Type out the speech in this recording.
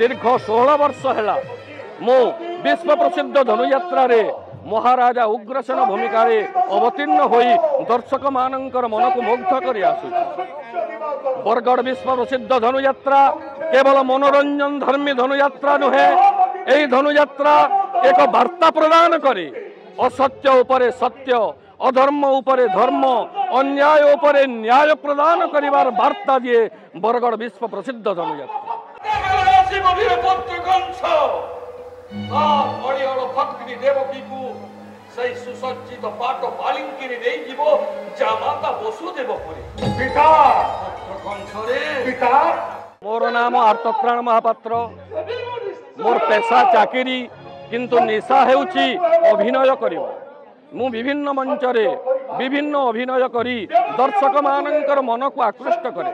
दीर्घ 16 वर्ष है मु विश्व प्रसिद्ध धनुयात्रा रे महाराजा उग्रसेन भूमिका अवतीर्ण होई दर्शक मानकर मन को मुग्ध कर बरगढ़ विश्व प्रसिद्ध धनुयात्रा केवल मनोरंजन धर्मी धनुयात्रा नुहे। यही धनुयात्रा एक वार्ता प्रदान करे असत्य उपरे सत्य अधर्म उपरे धर्म अन्याय उपरे न्याय प्रदान करिवार वार्ता दिए बरगढ़ विश्व प्रसिद्ध धनुयात्रा। भक्ति देवकी को सही सुसज्जित पाट पालिंकी दे जीवो जामाता वसुदेवपुरी पिता पिता। मोर नाम आर्तत्राण महापात्र। मोर पेशा चाकरी किंतु निशा हेउची अभिनय करिवा। मु विभिन्न मंच रे विभिन्न अभिनय करी दर्शक मानकर मन को आकृष्ट करे।